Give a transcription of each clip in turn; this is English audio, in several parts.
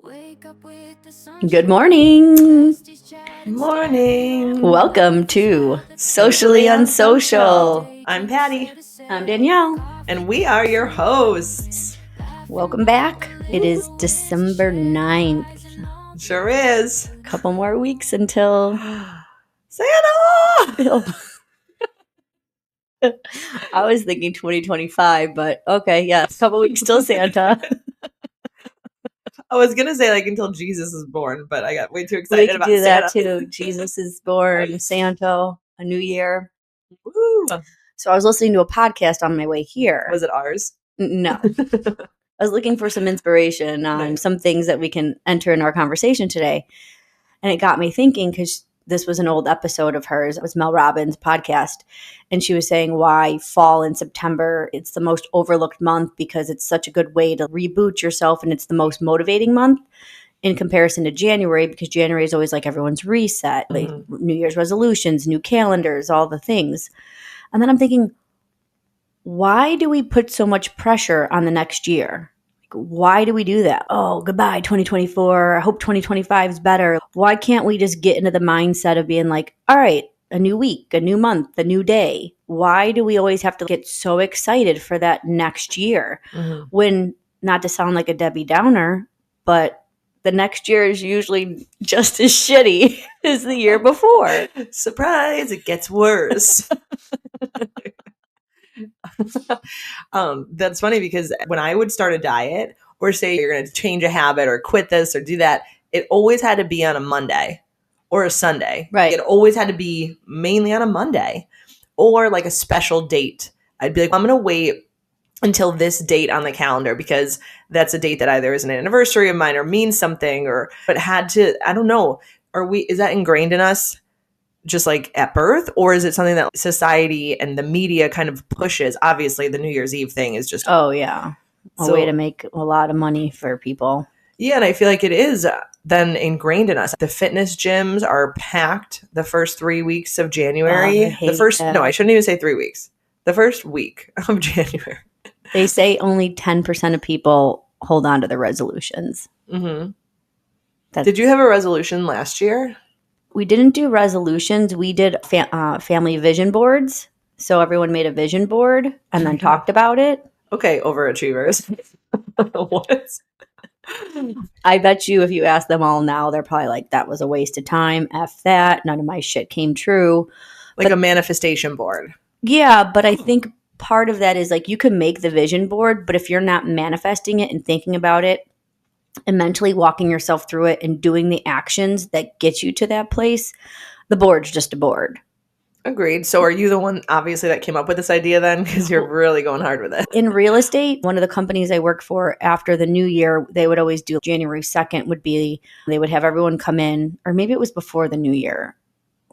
Good morning. Morning. Welcome to Socially Unsocial. I'm Patty. I'm Danielle. And we are your hosts. Welcome back. It is December 9th. Sure is. A couple more weeks until Santa! I was thinking 2025, but okay, yeah, a couple weeks till Santa. I was going to say until Jesus is born, but I got way too We excited could about do Santa. that too. Jesus is born, Santa, a new year. Woo. So I was listening to a podcast on my way here. Was it ours? No. I was looking for some inspiration on some things that we can enter in our conversation today. And it got me thinking, because this was an old episode of hers. It was Mel Robbins' podcast. And she was saying why fall in September, it's the most overlooked month because it's such a good way to reboot yourself. And it's the most motivating month in comparison to January, because January is always like everyone's reset, like New Year's resolutions, new calendars, all the things. And then I'm thinking, why do we put so much pressure on the next year? Why do we do that? Oh, goodbye, 2024. I hope 2025 is better. Why can't we just get into the mindset of being like, all right, a new week, a new month, a new day? Why do we always have to get so excited for that next year? When, not to sound like a Debbie Downer, but the next year is usually just as shitty as the year before. Surprise, it gets worse. That's funny because when I would start a diet or say you're going to change a habit or quit this or do that, it always had to be on a Monday or a Sunday. Right. It always had to be mainly on a Monday or like a special date. I'd be like, I'm going to wait until this date on the calendar because that's a date that either is an anniversary of mine or means something, or but had to, I don't know. Is that ingrained in us? Just like at birth, or is it something that society and the media kind of pushes? Obviously, the New Year's Eve thing is just a way to make a lot of money for people. Yeah, and I feel like it is then ingrained in us. The fitness gyms are packed the first 3 weeks of January. I shouldn't even say 3 weeks. The first week of January. They say only 10% of people hold on to their resolutions. Did you have a resolution last year? We didn't do resolutions. We did family vision boards. So everyone made a vision board and then talked about it. Okay, overachievers. What? I bet you if you ask them all now, they're probably like, that was a waste of time. F that. None of my shit came true. A manifestation board. Yeah, but I think part of that is like you can make the vision board, but if you're not manifesting it and thinking about it, and mentally walking yourself through it and doing the actions that get you to that place, the board's just a board. Agreed. So are you the one, obviously, that came up with this idea then? Because you're really going hard with it. In real estate, one of the companies I work for, after the new year, they would always do January 2nd they would have everyone come in, or maybe it was before the new year,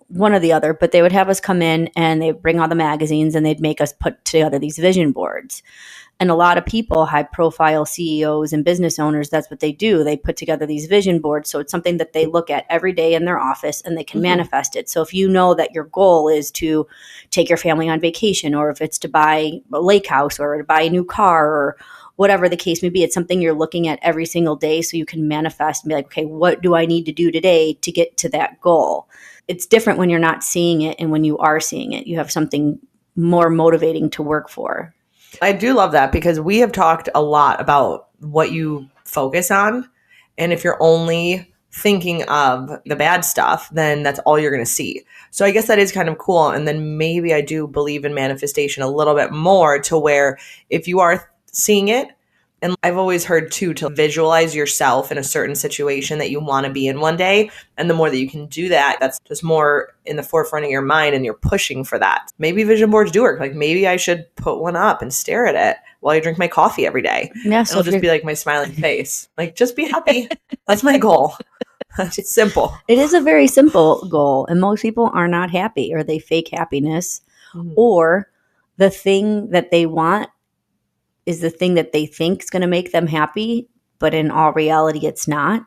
one or the other, but they would have us come in and they'd bring all the magazines and they'd make us put together these vision boards. And a lot of people, high profile CEOs and business owners, that's what they do. They put together these vision boards. So it's something that they look at every day in their office and they can manifest it. So if you know that your goal is to take your family on vacation, or if it's to buy a lake house or to buy a new car or whatever the case may be, it's something you're looking at every single day so you can manifest and be like, okay, what do I need to do today to get to that goal? It's different when you're not seeing it, and when you are seeing it, you have something more motivating to work for. I do love that because we have talked a lot about what you focus on. And if you're only thinking of the bad stuff, then that's all you're going to see. So I guess that is kind of cool. And then maybe I do believe in manifestation a little bit more, to where if you are seeing it, and I've always heard too, to visualize yourself in a certain situation that you want to be in one day. And the more that you can do that, that's just more in the forefront of your mind and you're pushing for that. Maybe vision boards do work. Like maybe I should put one up and stare at it while I drink my coffee every day. Yeah, so it'll just be like my smiling face. Like, just be happy. That's my goal. It's simple. It is a very simple goal. And most people are not happy, or they fake happiness, or the thing that they want is the thing that they think is going to make them happy, but in all reality, it's not.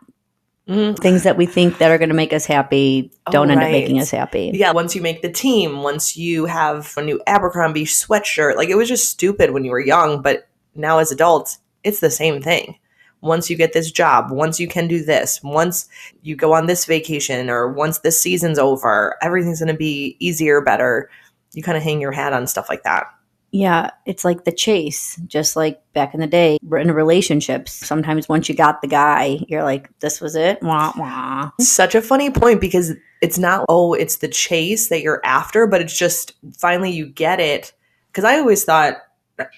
Things that we think that are going to make us happy don't end up making us happy. Yeah, once you make the team, once you have a new Abercrombie sweatshirt, like it was just stupid when you were young, but now as adults, it's the same thing. once you get this job, once you can do this, once you go on this vacation, or once this season's over, everything's going to be easier, better. You kind of hang your hat on stuff like that. Yeah, it's like the chase, just like back in the day in relationships. Sometimes once you got the guy, you're like, this was it. Wah, wah. Such a funny point, because it's not, oh, it's the chase that you're after, but it's just finally you get it. Because I always thought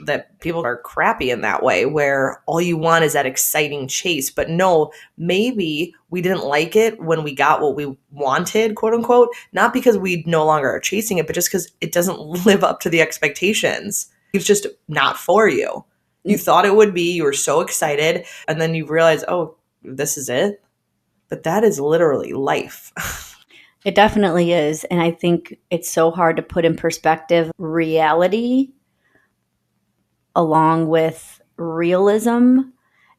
that people are crappy in that way, where all you want is that exciting chase. But no, maybe we didn't like it when we got what we wanted, quote unquote, not because we no longer are chasing it, but just because it doesn't live up to the expectations. It's just not for you. You thought it would be, you were so excited, and then you realize, oh, this is it. But that is literally life. It definitely is. And I think it's so hard to put in perspective reality along with realism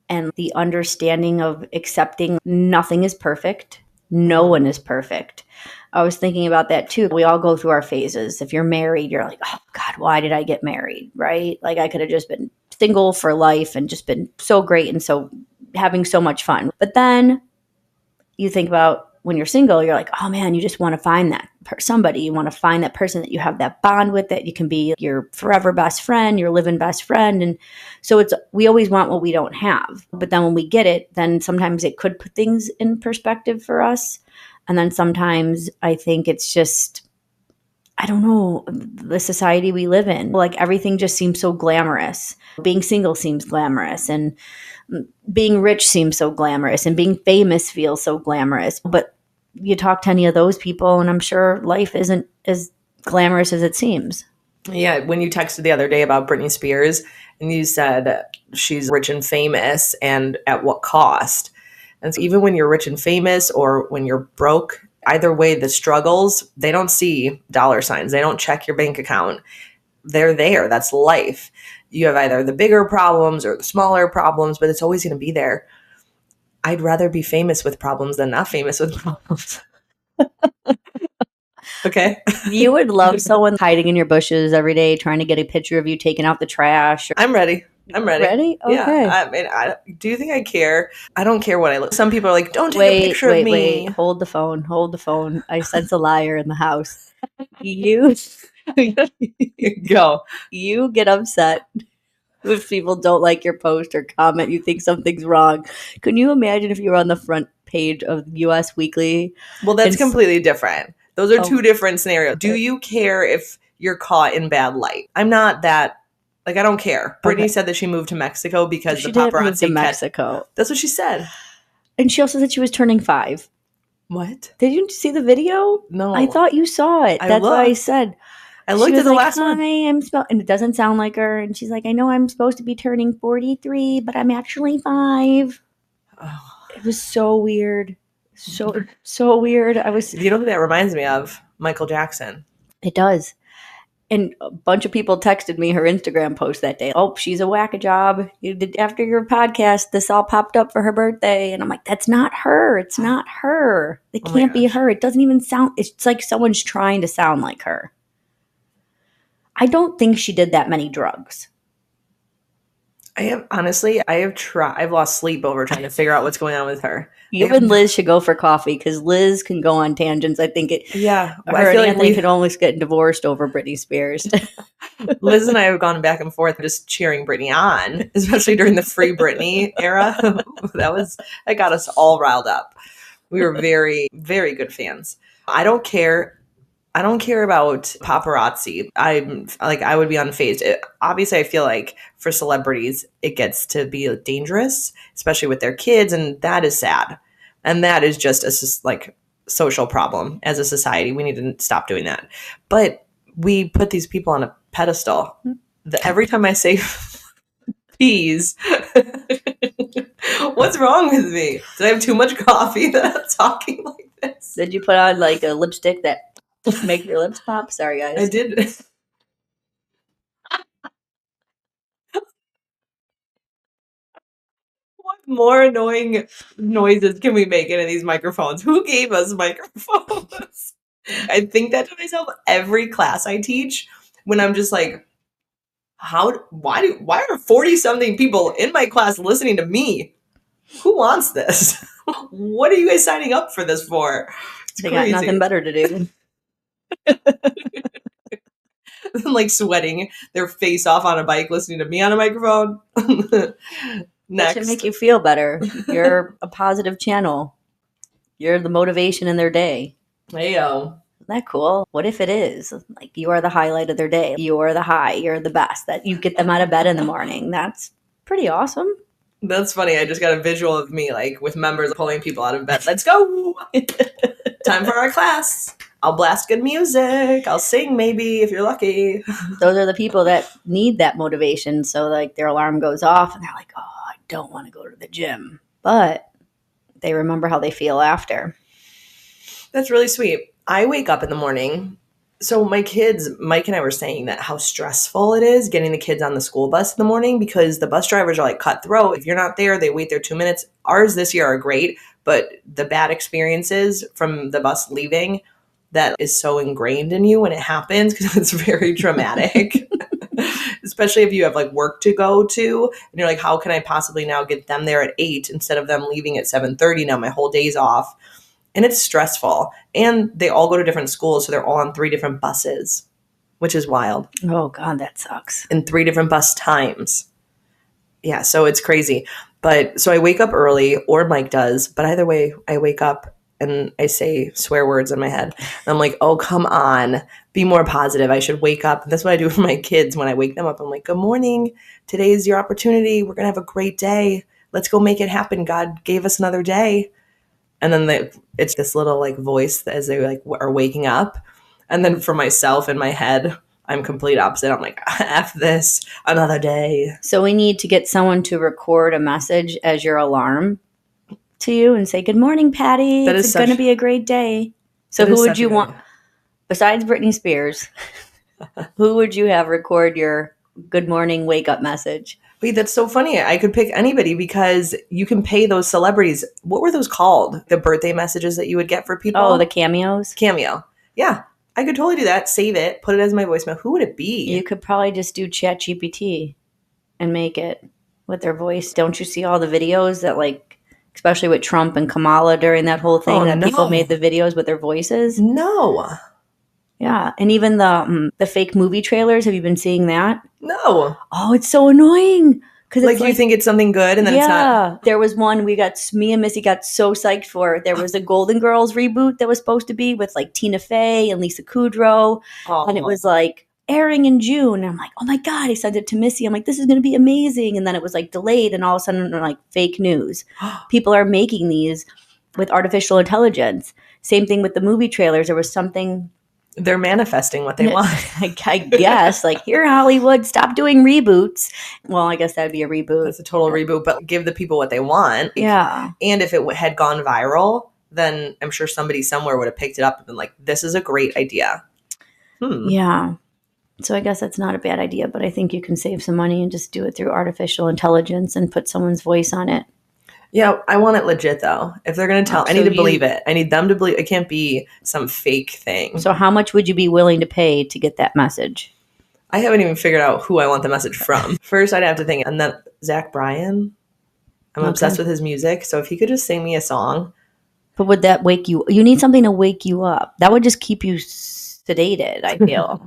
and the understanding of accepting nothing is perfect. No one is perfect. I was thinking about that too. We all go through our phases. If you're married, you're like, oh God, why did I get married? Right? Like I could have just been single for life and just been so great and so having so much fun. But then you think about when you're single, you're like, oh man, you just want to find that somebody. You want to find that person that you have that bond with, that you can be your forever best friend, your living best friend. And so we always want what we don't have. But then when we get it, then sometimes it could put things in perspective for us. And then sometimes I think it's just, I don't know, the society we live in. Like everything just seems so glamorous. Being single seems glamorous, and being rich seems so glamorous, and being famous feels so glamorous. But you talk to any of those people, and I'm sure life isn't as glamorous as it seems. Yeah, when you texted the other day about Britney Spears, and you said she's rich and famous, and at what cost? And so even when you're rich and famous, or when you're broke, either way, the struggles, they don't see dollar signs. They don't check your bank account. They're there. That's life. You have either the bigger problems or the smaller problems, but it's always going to be there. I'd rather be famous with problems than not famous with problems. Okay. You would love someone hiding in your bushes every day, trying to get a picture of you taking out the trash. I'm ready. Ready? Okay. Yeah. I mean, do you think I care? I don't care what I look. Some people are like, don't take a picture of me. Wait. Hold the phone. I sense a liar in the house. You Go. You get upset if people don't like your post or comment, you think something's wrong. Can you imagine if you were on the front page of US Weekly? Well, that's completely different. Those are two different scenarios. Do you care if you're caught in bad light? I'm not that, like, I don't care. Britney said that she moved to Mexico because she the paparazzi did move to Mexico. That's what she said. And she also said she was turning 5. What? Did you see the video? No. I thought you saw it. That's why I said. I looked at the last one. And it doesn't sound like her. And she's like, I know I'm supposed to be turning 43, but I'm actually 5. Oh. It was so weird. So weird. You know who that reminds me of? Michael Jackson. It does. And a bunch of people texted me her Instagram post that day. Oh, she's a whack-a-job. After your podcast, this all popped up for her birthday. And I'm like, that's not her. It's not her. It can't be her. It doesn't even sound. It's like someone's trying to sound like her. I don't think she did that many drugs. I've lost sleep over trying to figure out what's going on with her. You and Liz should go for coffee, because Liz can go on tangents. I think Yeah. Her and Anthony could almost get divorced over Britney Spears. Liz and I have gone back and forth just cheering Britney on, especially during the Free Britney era. That got us all riled up. We were very, very good fans. I don't care about paparazzi. I would be unfazed. Obviously, I feel like for celebrities, it gets to be dangerous, especially with their kids, and that is sad. And that is just a social problem as a society. We need to stop doing that. But we put these people on a pedestal. Every time I say peas, what's wrong with me? Did I have too much coffee that I'm talking like this? Did you put on like a lipstick that make your lips pop? Sorry, guys. I did. What more annoying noises can we make into these microphones? Who gave us microphones? I think that to myself every class I teach, when I'm just like, why are 40-something people in my class listening to me? Who wants this? What are you guys signing up for this for? It's They crazy. got nothing better to do. Like sweating their face off on a bike, listening to me on a microphone. That Next. should make you feel better. You're a positive channel. You're the motivation in their day. Heyo. Isn't that cool? What if it is? Like you are the highlight of their day. You are the high. You're the best. That you get them out of bed in the morning. That's pretty awesome. That's funny. I just got a visual of me like with members pulling people out of bed. Let's go. Time for our class. I'll blast good music. I'll sing maybe if you're lucky. Those are the people that need that motivation. So like their alarm goes off and they're like, oh, I don't want to go to the gym. But they remember how they feel after. That's really sweet. I wake up in the morning. So my kids, Mike and I were saying that how stressful it is getting the kids on the school bus in the morning because the bus drivers are like cutthroat. If you're not there, they wait there 2 minutes. Ours this year are great, but the bad experiences from the bus leaving, that is so ingrained in you when it happens because it's very traumatic. Especially if you have like work to go to and you're like, how can I possibly now get them there at 8 instead of them leaving at 7:30? Now my whole day's off. And it's stressful. And they all go to different schools, so they're all on 3 different buses, which is wild. Oh, God, that sucks. And 3 different bus times. Yeah, so it's crazy. But so I wake up early, or Mike does. But either way, I wake up and I say swear words in my head. And I'm like, oh, come on. Be more positive. I should wake up. And that's what I do with my kids when I wake them up. I'm like, good morning. Today's your opportunity. We're going to have a great day. Let's go make it happen. God gave us another day. And then it's this little like voice as they like are waking up. And then for myself in my head, I'm complete opposite. I'm like, F this, another day. So we need to get someone to record a message as your alarm to you and say, good morning, Patty. It's going to be a great day. So who would you want, besides Britney Spears, who would you have record your good morning wake up message? Wait, that's so funny. I could pick anybody because you can pay those celebrities. What were those called? The birthday messages that you would get for people? Oh, the cameos? Cameo. Yeah. I could totally do that. Save it. Put it as my voicemail. Who would it be? You could probably just do ChatGPT and make it with their voice. Don't you see all the videos that like, especially with Trump and Kamala during that whole thing people made the videos with their voices? No. Yeah. And even the fake movie trailers. Have you been seeing that? No. Oh, it's so annoying. Like you think it's something good and then it's not. Yeah. There was one me and Missy got so psyched for. There was a Golden Girls reboot that was supposed to be with like Tina Fey and Lisa Kudrow. Oh. And it was like airing in June. And I'm like, oh my God, I sent it to Missy. I'm like, this is going to be amazing. And then it was like delayed and all of a sudden like fake news. People are making these with artificial intelligence. Same thing with the movie trailers. There was something. They're manifesting what they want. I guess. Like, here, Hollywood, stop doing reboots. Well, I guess that'd be a reboot. That's a total reboot, but give the people what they want. Yeah. And if it had gone viral, then I'm sure somebody somewhere would have picked it up and been like, this is a great idea. Yeah. So I guess that's not a bad idea, but I think you can save some money and just do it through artificial intelligence and put someone's voice on it. Yeah, I want it legit, though. If they're going to tell, I need to believe it. I need them to believe. It can't be some fake thing. So how much would you be willing to pay to get that message? I haven't even figured out who I want the message from. First, I'd have to think. And then Zach Bryan. I'm obsessed with his music. So if he could just sing me a song. But would that wake you? You need something to wake you up. That would just keep you sedated, I feel.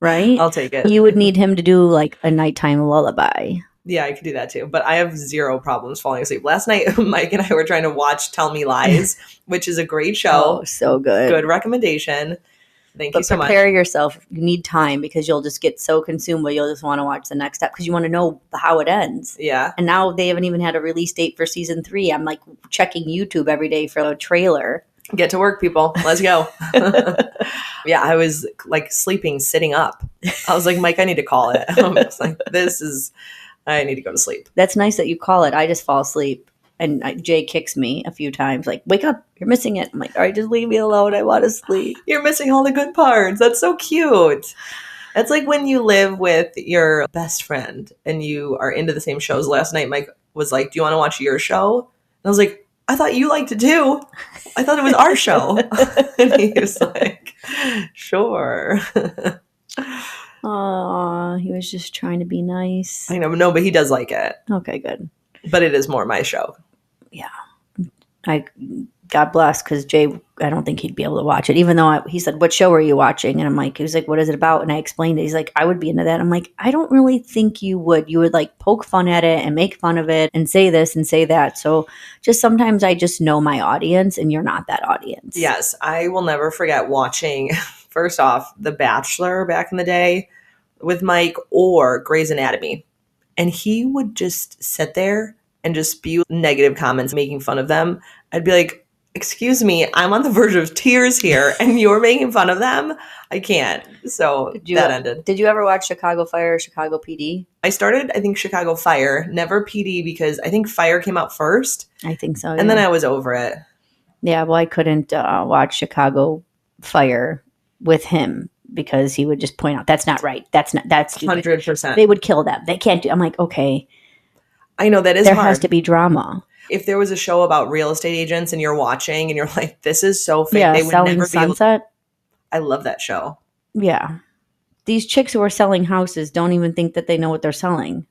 Right? I'll take it. You would need him to do like a nighttime lullaby. Yeah, I could do that too. But I have zero problems falling asleep. Last night, Mike and I were trying to watch Tell Me Lies, which is a great show. Oh, so good. Good recommendation. Thank you so much. Prepare yourself. You need time because you'll just get so consumed, but you'll just want to watch the next step because you want to know how it ends. Yeah. And now they haven't even had a release date for season 3. I'm like checking YouTube every day for a trailer. Get to work, people. Let's go. Yeah, I was like sleeping, sitting up. I was like, Mike, I need to call it. I was like, I need to go to sleep. That's nice that you call it. I just fall asleep. And Jay kicks me a few times, like, wake up, you're missing it. I'm like, all right, just leave me alone. I want to sleep. You're missing all the good parts. That's so cute. That's like when you live with your best friend and you are into the same shows. Last night, Mike was like, do you want to watch your show? And I was like, I thought you liked it too. I thought it was our show. And he was like, sure. Aw, he was just trying to be nice. I know, no, but he does like it. Okay, good. But it is more my show. Yeah. God bless, because Jay, I don't think he'd be able to watch it. Even though he said, "What show are you watching?" And I'm like, he was like, "What is it about?" And I explained it. He's like, "I would be into that." I'm like, I don't really think you would. You would like poke fun at it and make fun of it and say this and say that. So just sometimes I just know my audience, and you're not that audience. Yes, I will never forget watching, first off, The Bachelor back in the day with Mike, or Grey's Anatomy. And he would just sit there and just spew negative comments, making fun of them. I'd be like, excuse me, I'm on the verge of tears here and you're making fun of them? I can't. So that ended. Did you ever watch Chicago Fire or Chicago PD? I started, I think, Chicago Fire, never PD, because I think Fire came out first. I think so. And then I was over it. Yeah, well, I couldn't watch Chicago Fire with him because he would just point out, that's not right. That's stupid. 100%. They would kill them. They can't do. I'm like, okay. I know that is there hard. has to be drama. If there was a show about real estate agents and you're watching and you're like, this is so fake. Yeah, they would Selling never Sunset. I love that show. Yeah. These chicks who are selling houses don't even think that they know what they're selling.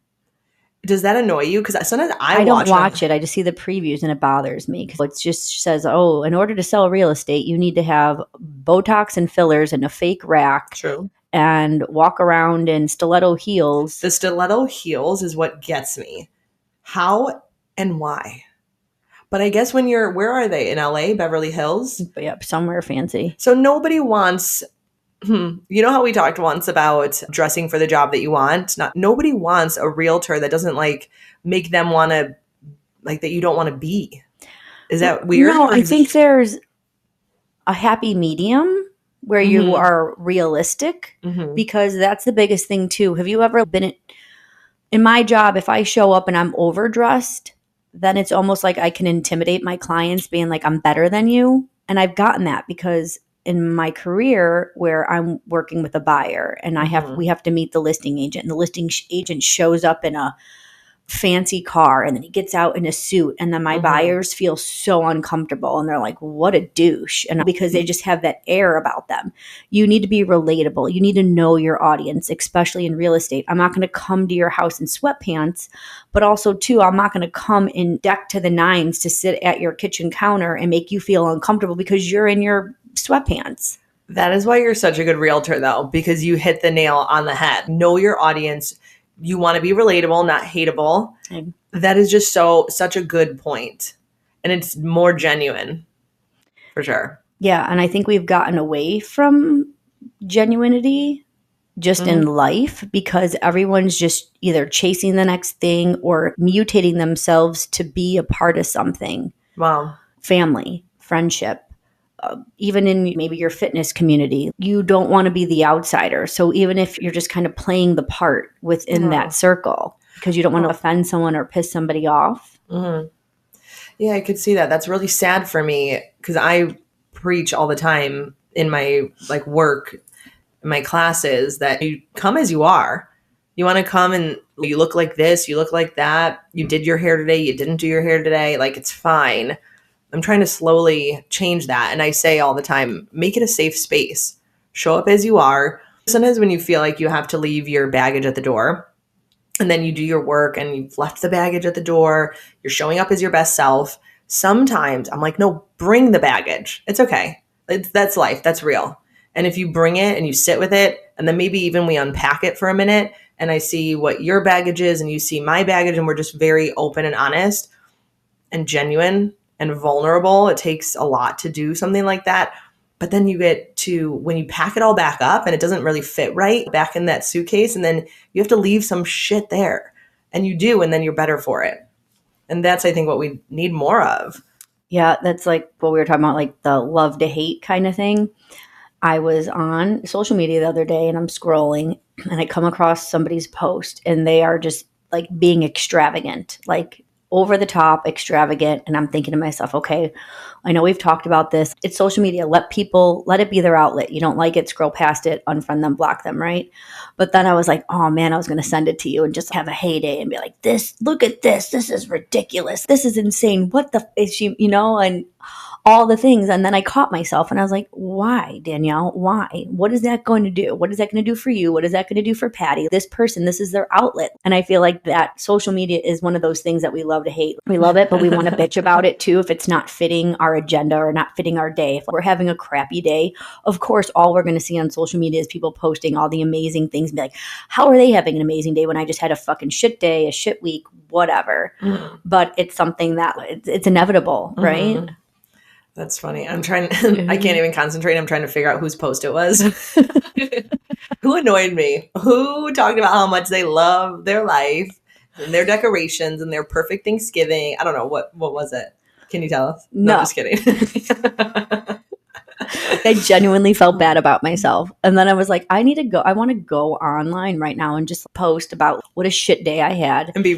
Does that annoy you? Because sometimes I don't watch it. I just see the previews and it bothers me because it just says, oh, in order to sell real estate, you need to have Botox and fillers and a fake rack. True. And walk around in stiletto heels. The stiletto heels is what gets me. How and why? But I guess where are they? In LA, Beverly Hills? Yep, somewhere fancy. So nobody wants, you know how we talked once about dressing for the job that you want? Nobody wants a realtor that doesn't like make them want to, like, that you don't want to be. Is that weird? No, I think there's a happy medium where you are realistic, because that's the biggest thing too. Have you ever been in my job, if I show up and I'm overdressed, then it's almost like I can intimidate my clients being like, I'm better than you. And I've gotten that because in my career where I'm working with a buyer and we have to meet the listing agent, and the listing agent shows up in a fancy car and then he gets out in a suit, and then my buyers feel so uncomfortable and they're like, what a douche. And because they just have that air about them. You need to be relatable. You need to know your audience, especially in real estate. I'm not going to come to your house in sweatpants, but also too, I'm not going to come in decked to the nines to sit at your kitchen counter and make you feel uncomfortable because you're in your sweatpants. That is why you're such a good realtor though, because you hit the nail on the head. Know your audience. You want to be relatable, not hateable. That is just such a good point. And it's more genuine, for sure. Yeah, and I think we've gotten away from genuinity just in life because everyone's just either chasing the next thing or mutating themselves to be a part of something. Wow. Family, friendship. Even in maybe your fitness community, you don't want to be the outsider. So even if you're just kind of playing the part within that circle because you don't want to offend someone or piss somebody off. Yeah, I could see that. That's really sad for me because I preach all the time in my work, in my classes, that you come as you are. You want to come and you look like this, you look like that. You did your hair today, you didn't do your hair today. Like, it's fine. I'm trying to slowly change that. And I say all the time, make it a safe space. Show up as you are. Sometimes when you feel like you have to leave your baggage at the door and then you do your work and you've left the baggage at the door, you're showing up as your best self. Sometimes I'm like, no, bring the baggage. It's okay. That's life. That's real. And if you bring it and you sit with it, and then maybe even we unpack it for a minute and I see what your baggage is and you see my baggage and we're just very open and honest and genuine and vulnerable. It takes a lot to do something like that. But then you get to when you pack it all back up and it doesn't really fit right back in that suitcase, and then you have to leave some shit there. And you do, and then you're better for it. And that's, I think, what we need more of. Yeah, that's like what we were talking about, like the love to hate kind of thing. I was on social media the other day and I'm scrolling and I come across somebody's post and they are just like being extravagant, like over the top, extravagant. And I'm thinking to myself, okay, I know we've talked about this. It's social media. Let it be their outlet. You don't like it, scroll past it, unfriend them, block them, right? But then I was like, oh man, I was going to send it to you and just have a heyday and be like, look at this. This is ridiculous. This is insane. What the is she, and all the things. And then I caught myself and I was like, why, Danielle? Why? What is that going to do? What is that going to do for you? What is that going to do for Patty? This person, this is their outlet. And I feel like that social media is one of those things that we love to hate. We love it, but we want to bitch about it too if it's not fitting our agenda or not fitting our day. If we're having a crappy day, of course, all we're going to see on social media is people posting all the amazing things and be like, how are they having an amazing day when I just had a fucking shit day, a shit week, whatever. But it's something that it's inevitable, right? That's funny. I'm trying, I can't even concentrate. I'm trying to figure out whose post it was. Who annoyed me? Who talked about how much they love their life and their decorations and their perfect Thanksgiving? I don't know. What was it? Can you tell us? No. I'm just kidding. I genuinely felt bad about myself. And then I was like, I want to go online right now and just post about what a shit day I had. And be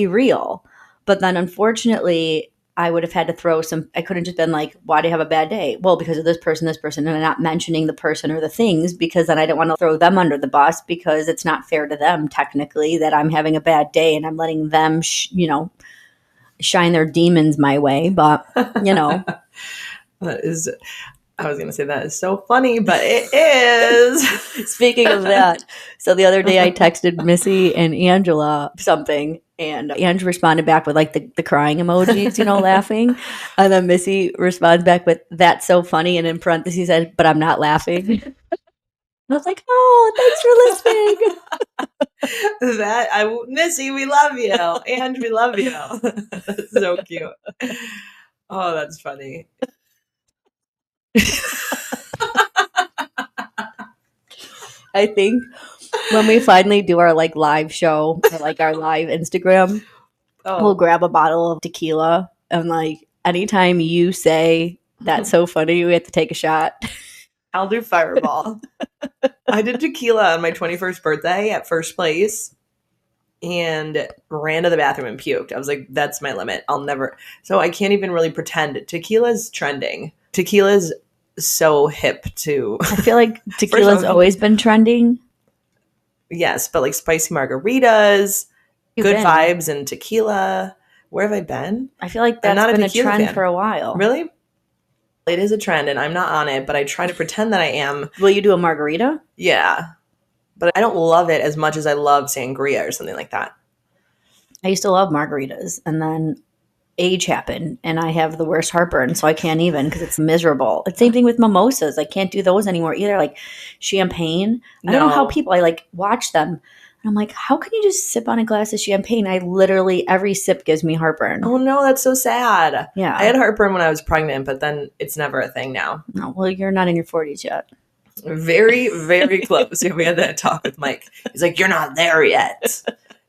real. But then unfortunately, I would have had to throw I couldn't just been like, why do you have a bad day? Well, because of this person, and I'm not mentioning the person or the things, because then I don't want to throw them under the bus, because it's not fair to them technically that I'm having a bad day and I'm letting them, shine their demons my way. But, I was going to say that is so funny, but it is. Speaking of that, so the other day I texted Missy and Angela something, and Angela responded back with like the crying emojis, laughing. And then Missy responds back with, that's so funny. And in parentheses said, but I'm not laughing. I was like, oh, thanks for listening. Missy, we love you. And we love you. That's so cute. Oh, that's funny. I think when we finally do our like live show or like our live Instagram, we'll grab a bottle of tequila, and like anytime you say that's so funny, we have to take a shot. I'll do Fireball. I did tequila on my 21st birthday at first place and ran to the bathroom and puked. I was like, that's my limit. So I can't even really pretend. Tequila's trending. Tequila's so hip to. I feel like tequila's always been trending. Yes, but like spicy margaritas, good vibes, and tequila. Where have I been? I feel like that's been a trend for a while. Really? It is a trend, and I'm not on it, but I try to pretend that I am. Will you do a margarita? Yeah. But I don't love it as much as I love sangria or something like that. I used to love margaritas, and then age happened, and I have the worst heartburn, so I can't even, because it's miserable. It's the same thing with mimosas. I can't do those anymore either. Like champagne. I don't know how people, I like watch them, and I'm like, how can you just sip on a glass of champagne? I literally, every sip gives me heartburn. Oh no, that's so sad. Yeah. I had heartburn when I was pregnant, but then it's never a thing now. No, well, you're not in your 40s yet. Very, very close. We had that talk with Mike. He's like, you're not there yet.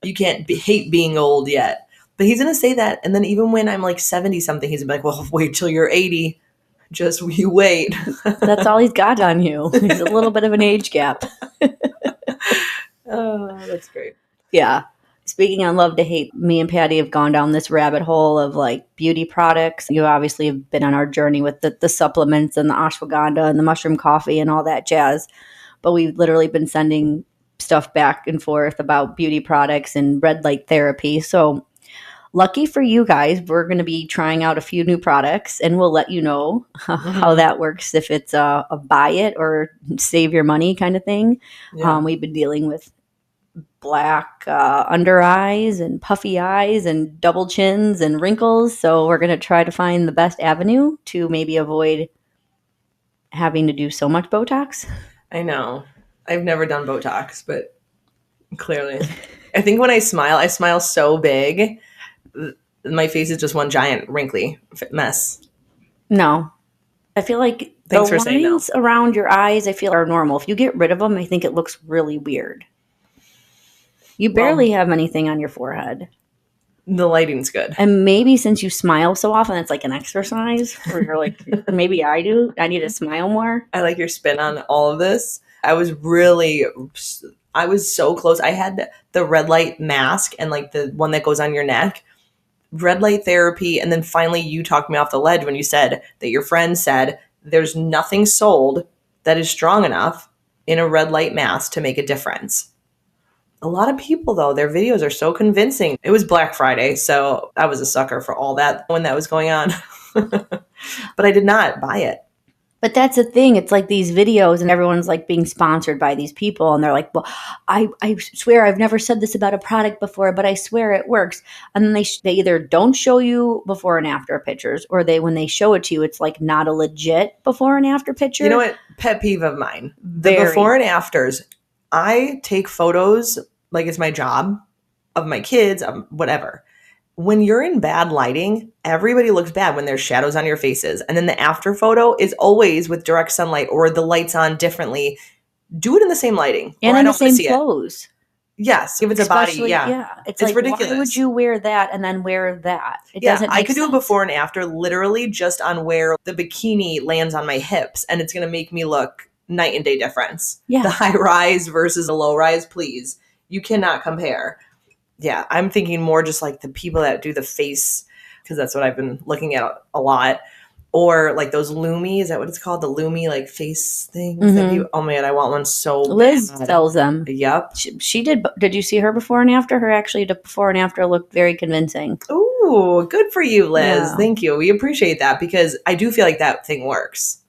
You can't hate being old yet. But he's going to say that. And then even when I'm like 70 something, he's going to be like, well, wait till you're 80. Just you wait. That's all he's got on you. He's a little bit of an age gap. Oh, that's great. Yeah. Speaking on love to hate, me and Patty have gone down this rabbit hole of like beauty products. You obviously have been on our journey with the supplements and the ashwagandha and the mushroom coffee and all that jazz. But we've literally been sending stuff back and forth about beauty products and red light therapy. So lucky for you guys, we're going to be trying out a few new products, and we'll let you know how that works, if it's a buy it or save your money kind of thing. Yeah. We've been dealing with black under eyes and puffy eyes and double chins and wrinkles. So we're going to try to find the best avenue to maybe avoid having to do so much Botox. I know. I've never done Botox, but clearly. I think when I smile so big, my face is just one giant wrinkly mess. No. I feel like the lines around your eyes, I feel, are normal. If you get rid of them, I think it looks really weird. You barely have anything on your forehead. The lighting's good. And maybe since you smile so often, it's like an exercise where you're like, maybe I do. I need to smile more. I like your spin on all of this. I was so close. I had the red light mask and like the one that goes on your neck, red light therapy. And then finally you talked me off the ledge when you said that your friend said there's nothing sold that is strong enough in a red light mask to make a difference. A lot of people, though, their videos are so convincing. It was Black Friday, so I was a sucker for all that when that was going on. but I did not buy it. But that's the thing. It's like these videos and everyone's like being sponsored by these people. And they're like, well, I swear I've never said this about a product before, but I swear it works. And then they either don't show you before and after pictures, or when they show it to you, it's like not a legit before and after picture. You know what? Pet peeve of mine. The Very. before and afters. I take photos like it's my job of my kids, whatever. When you're in bad lighting, everybody looks bad when there's shadows on your faces. And then the after photo is always with direct sunlight or the lights on differently. Do it in the same lighting. And in the same clothes. Yes, if it's Especially, a body, yeah. It's like, ridiculous. Why would you wear that and then wear that? It doesn't make I could sense. do a before and after literally just on where the bikini lands on my hips, and it's going to make me look night and day difference. Yeah. The high rise versus the low rise, please. You cannot compare. Yeah, I'm thinking more just like the people that do the face, because that's what I've been looking at a lot. Or like those Lumi, is that what it's called? The Lumi like face things that oh man, I want one so Liz bad. sells them. Yep. She did. Did you see her before and after? Her actually the before and after looked very convincing. Ooh, good for you, Liz. Yeah. Thank you. We appreciate that because I do feel like that thing works.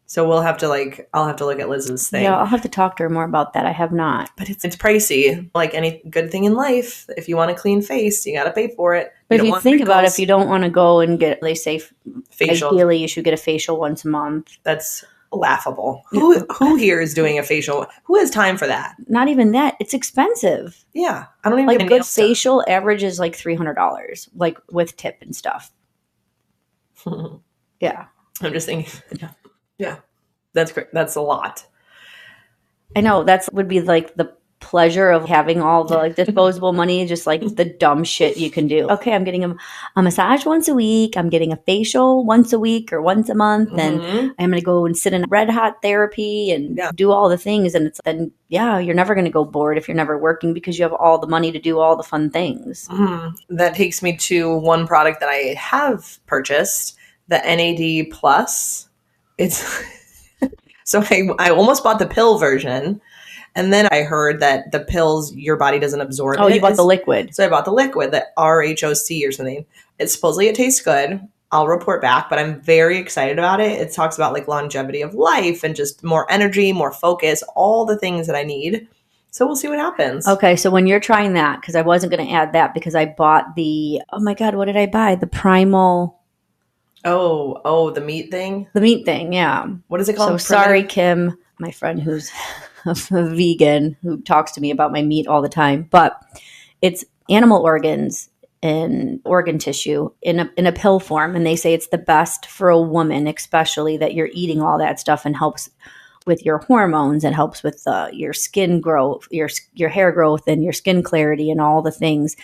So I'll have to look at Liz's thing. Yeah, I'll have to talk to her more about that. I have not. But it's pricey. Like any good thing in life, if you want a clean face, you got to pay for it. But if you think about it, if you don't want to go and get, they say facial, ideally you should get a facial once a month. That's laughable. Who here is doing a facial? Who has time for that? Not even that. It's expensive. Yeah. I don't even like get a good facial average is like $300, like with tip and stuff. Yeah. I'm just thinking. Yeah. That's great. That's a lot. I know. That would be like the pleasure of having all the like disposable money, just like the dumb shit you can do. Okay, I'm getting a massage once a week. I'm getting a facial once a week or once a month. And I'm going to go and sit in red hot therapy and do all the things. And you're never going to go bored if you're never working because you have all the money to do all the fun things. That takes me to one product that I have purchased, the NAD Plus. It's so I almost bought the pill version, and then I heard that the pills your body doesn't absorb. Oh, you bought the liquid. So I bought the liquid, the RHOC or something. It supposedly it tastes good. I'll report back, but I'm very excited about it. It talks about like longevity of life and just more energy, more focus, all the things that I need. So we'll see what happens. Okay, so when you're trying that, because I wasn't going to add that because I bought the, oh my God, what did I buy? The Primal. Oh, the meat thing? The meat thing, yeah. What is it called? So sorry, Kim, my friend who's a vegan who talks to me about my meat all the time, but it's animal organs and organ tissue in a pill form, and they say it's the best for a woman, especially that you're eating all that stuff and helps with your hormones and helps with your skin growth, your hair growth and your skin clarity and all the things.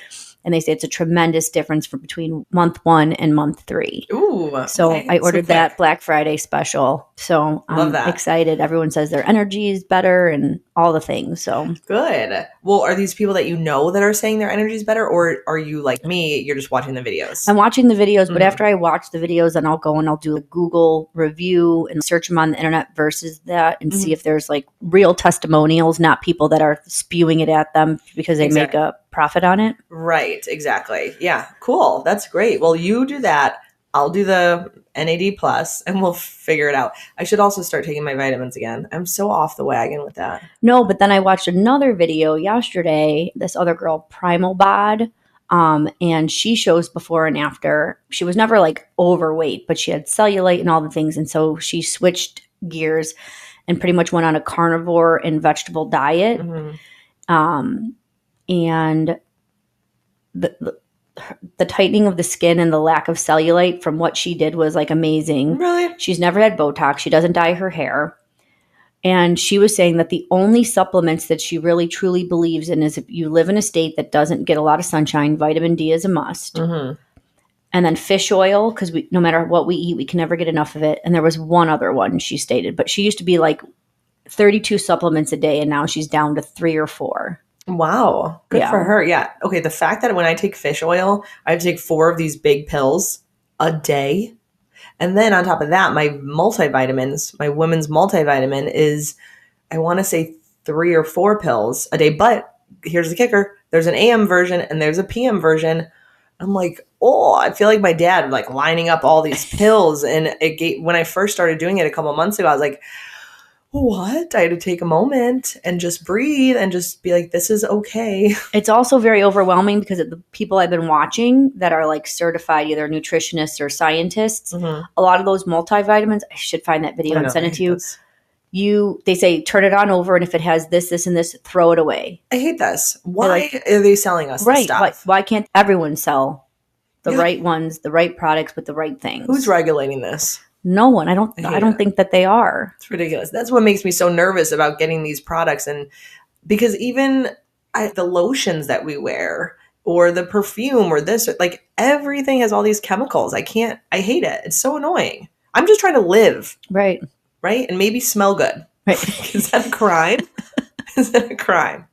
And they say it's a tremendous difference between month 1 and month 3. Ooh. So I ordered that Black Friday special. So I'm excited. Everyone says their energy is better and all the things. So good. Well, are these people that you know that are saying their energy is better, or are you like me? You're just watching the videos. I'm watching the videos, but after I watch the videos, then I'll go and I'll do a Google review and search them on the internet versus that and see if there's like real testimonials, not people that are spewing it at them because they make a profit on it. Right. Exactly. Yeah. Cool. That's great. Well, you do that. I'll do the NAD Plus and we'll figure it out. I should also start taking my vitamins again. I'm so off the wagon with that. No, but then I watched another video yesterday, this other girl, Primal Bod, and she shows before and after. She was never like overweight, but she had cellulite and all the things. And so she switched gears and pretty much went on a carnivore and vegetable diet. And the tightening of the skin and the lack of cellulite from what she did was like amazing. Really? She's never had Botox. She doesn't dye her hair. And she was saying that the only supplements that she really truly believes in is if you live in a state that doesn't get a lot of sunshine, vitamin D is a must. And then fish oil, because no matter what we eat, we can never get enough of it. And there was one other one she stated, but she used to be like 32 supplements a day, and now she's down to 3 or 4. Wow. Good for her. Yeah. Okay. The fact that when I take fish oil, I have to take 4 of these big pills a day. And then on top of that, my multivitamins, my women's multivitamin is, I want to say 3 or 4 pills a day. But here's the kicker. There's an AM version and there's a PM version. I'm like, oh, I feel like my dad like lining up all these pills. And when I first started doing it a couple months ago, I was like, what? I had to take a moment and just breathe and just be like, this is okay. It's also very overwhelming because of the people I've been watching that are like certified either nutritionists or scientists. Mm-hmm. A lot of those multivitamins, I should find that video and send it to you. They say turn it on over, and if it has this, this, and this, throw it away. I hate this. Why are they selling us this stuff? Why can't everyone sell the right ones, the right products with the right things? Who's regulating this? No one. I don't think that they are. It's ridiculous. That's what makes me so nervous about getting these products. And because even the lotions that we wear or the perfume or this, like everything has all these chemicals. I hate it. It's so annoying. I'm just trying to live. Right. Right. And maybe smell good. Right. Is that a crime? Is that a crime?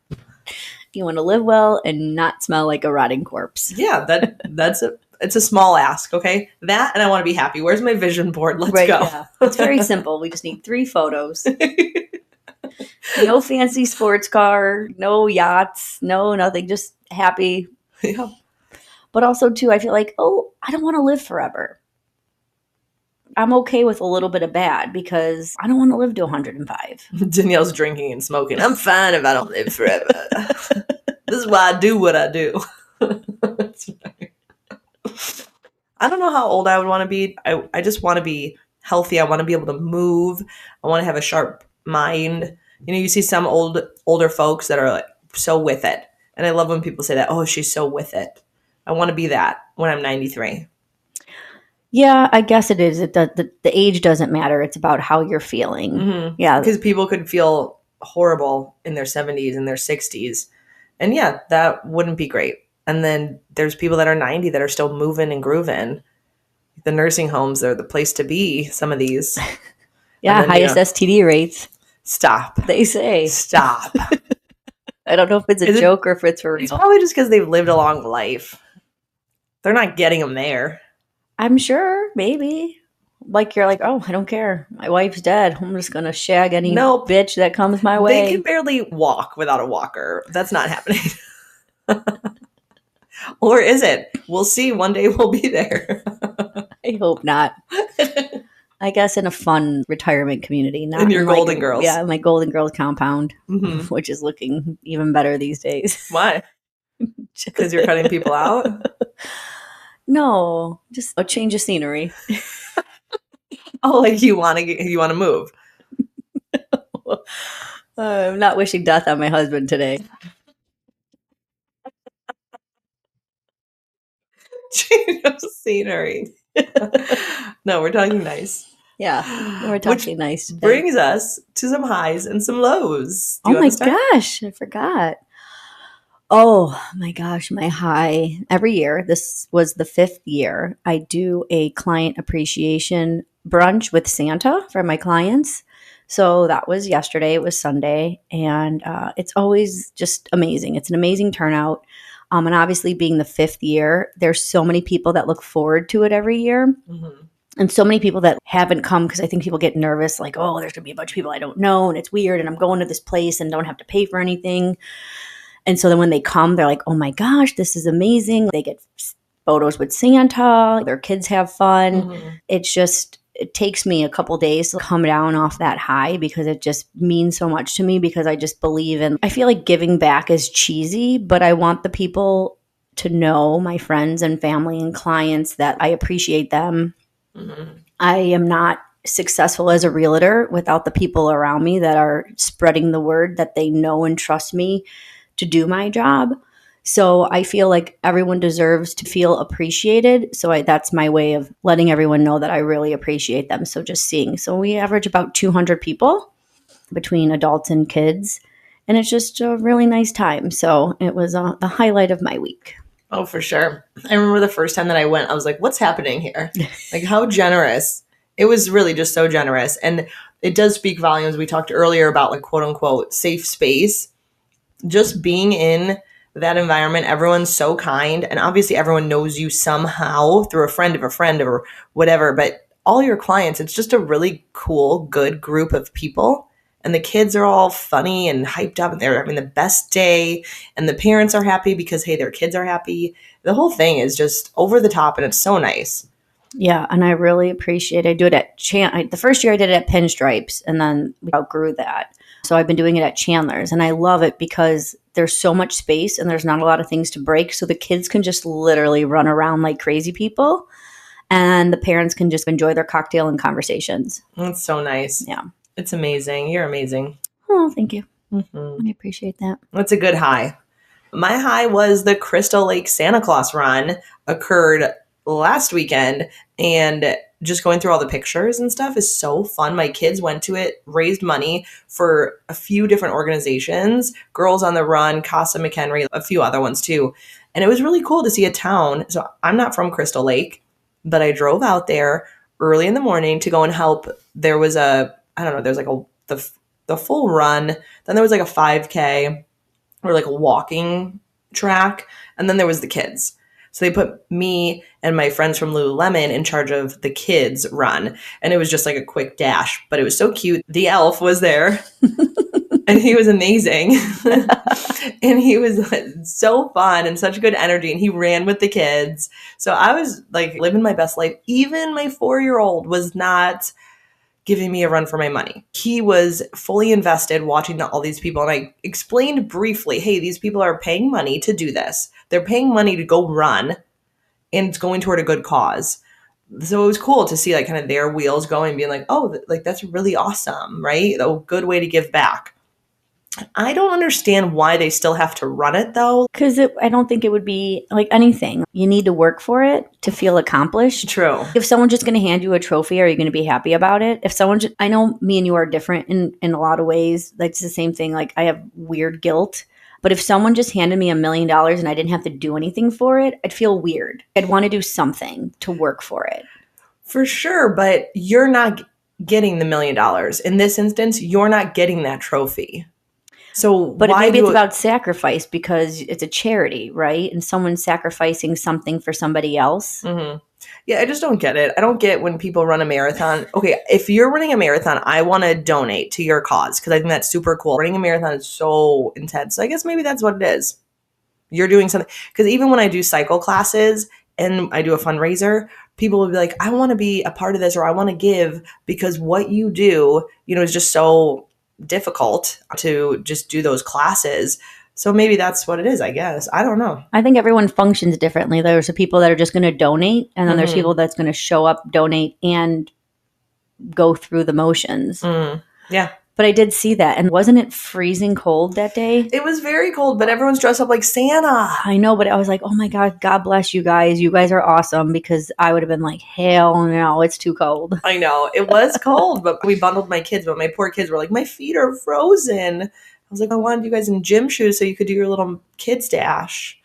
You want to live well and not smell like a rotting corpse. Yeah, it's a small ask, okay? That and I want to be happy. Where's my vision board? Let's go. Yeah. It's very simple. We just need 3 photos. No fancy sports car, no yachts, no nothing. Just happy. Yeah. But also, too, I feel like, I don't want to live forever. I'm okay with a little bit of bad because I don't want to live to 105. Danielle's drinking and smoking. I'm fine if I don't live forever. This is why I do what I do. That's right. I don't know how old I would want to be. I just want to be healthy. I want to be able to move. I want to have a sharp mind. You know, you see some older folks that are like so with it. And I love when people say that, oh, she's so with it. I want to be that when I'm 93. Yeah, I guess it is. The age doesn't matter. It's about how you're feeling. Mm-hmm. Yeah. Because people could feel horrible in their 70s and their 60s. And yeah, that wouldn't be great. And then there's people that are 90 that are still moving and grooving. The nursing homes are the place to be, some of these. Yeah, then, highest STD rates. Stop. They say. Stop. I don't know if it's a joke or if it's for real. It's probably just because they've lived a long life. They're not getting them there. I'm sure, maybe. Like you're like, oh, I don't care. My wife's dead. I'm just going to shag any bitch that comes my way. They can barely walk without a walker. That's not happening. Or is it? We'll see. One day we'll be there. I hope not. I guess in a fun retirement community. Not in your Golden Girls. Yeah, my Golden Girls compound, which is looking even better these days. Why? Because you're cutting people out? No, just a change of scenery. Oh, like you want to move. I'm not wishing death on my husband today. Change of scenery. No, we're talking nice. Yeah, we're talking nice today. Brings us to some highs and some lows. Oh my gosh, I forgot. Oh my gosh, my high. Every year, this was the 5th year, I do a client appreciation brunch with Santa for my clients. So that was yesterday. It was Sunday. And it's always just amazing. It's an amazing turnout. And obviously being the 5th year, there's so many people that look forward to it every year. Mm-hmm. And so many people that haven't come because I think people get nervous, like, oh, there's going to be a bunch of people I don't know. And it's weird. And I'm going to this place and don't have to pay for anything. And so then when they come, they're like, oh my gosh, this is amazing. They get photos with Santa. Their kids have fun. Mm-hmm. It takes me a couple days to come down off that high because it just means so much to me because I just believe in, I feel like giving back is cheesy, but I want the people to know, my friends and family and clients, that I appreciate them. Mm-hmm. I am not successful as a realtor without the people around me that are spreading the word that they know and trust me to do my job. So I feel like everyone deserves to feel appreciated. So that's my way of letting everyone know that I really appreciate them. So just seeing. So we average about 200 people between adults and kids. And it's just a really nice time. So it was the highlight of my week. Oh, for sure. I remember the first time that I went, I was like, what's happening here? Like, how generous. It was really just so generous. And it does speak volumes. We talked earlier about, like, quote unquote, safe space. Just being in that environment, everyone's so kind. And obviously everyone knows you somehow through a friend or whatever. But all your clients, it's just a really cool, good group of people. And the kids are all funny and hyped up and they're having the best day. And the parents are happy because, hey, their kids are happy. The whole thing is just over the top and it's so nice. Yeah, and I really appreciate it. I do it at the first year I did it at Pinstripes, and then we outgrew that. So I've been doing it at Chandler's, and I love it because there's so much space and there's not a lot of things to break. So the kids can just literally run around like crazy people, and the parents can just enjoy their cocktail and conversations. That's so nice. Yeah. It's amazing. You're amazing. Oh, thank you. Mm-hmm. I appreciate that. That's a good high. My high was the Crystal Lake Santa Claus run occurred last weekend, and just going through all the pictures and stuff is so fun. My kids went to it, raised money for a few different organizations, Girls on the Run, Casa McHenry, a few other ones too. And it was really cool to see a town. So I'm not from Crystal Lake, but I drove out there early in the morning to go and help. There was there's like the full run. Then there was like a 5K or like a walking track. And then there was the kids. So they put me and my friends from Lululemon in charge of the kids run. And it was just like a quick dash, but it was so cute. The elf was there and he was amazing. And he was so fun and such good energy. And he ran with the kids. So I was like living my best life. Even my 4-year-old was not giving me a run for my money. He was fully invested watching all these people. And I explained briefly, hey, these people are paying money to do this. They're paying money to go run, and it's going toward a good cause. So it was cool to see like kind of their wheels going, being like, oh, like that's really awesome, right? A good way to give back. I don't understand why they still have to run it though. Because I don't think it would be like anything. You need to work for it to feel accomplished. True. If someone's just going to hand you a trophy, are you going to be happy about it? If someone, I know me and you are different in a lot of ways. Like it's the same thing. Like I have weird guilt. But if someone just handed me $1 million and I didn't have to do anything for it, I'd feel weird. I'd want to do something to work for it. For sure. But you're not getting the $1 million. In this instance, you're not getting that trophy. So but maybe it's about sacrifice because it's a charity, right? And someone's sacrificing something for somebody else. Mm-hmm. Yeah, I just don't get it. I don't get when people run a marathon. Okay, if you're running a marathon, I want to donate to your cause because I think that's super cool. Running a marathon is so intense. So I guess maybe that's what it is. You're doing something. Because even when I do cycle classes and I do a fundraiser, people will be like, I want to be a part of this or I want to give because what you do, is just so difficult to just do those classes. So maybe that's what it is, I guess. I don't know. I think everyone functions differently. There's people that are just going to donate, and then there's people that's going to show up, donate, and go through the motions. Yeah. But I did see that. And wasn't it freezing cold that day? It was very cold, but everyone's dressed up like Santa. I know, but I was like, oh my God, God bless you guys. You guys are awesome, because I would have been like, hell no, it's too cold. I know. It was cold, but we bundled my kids, but my poor kids were like, my feet are frozen. I was like, I wanted you guys in gym shoes so you could do your little kids dash.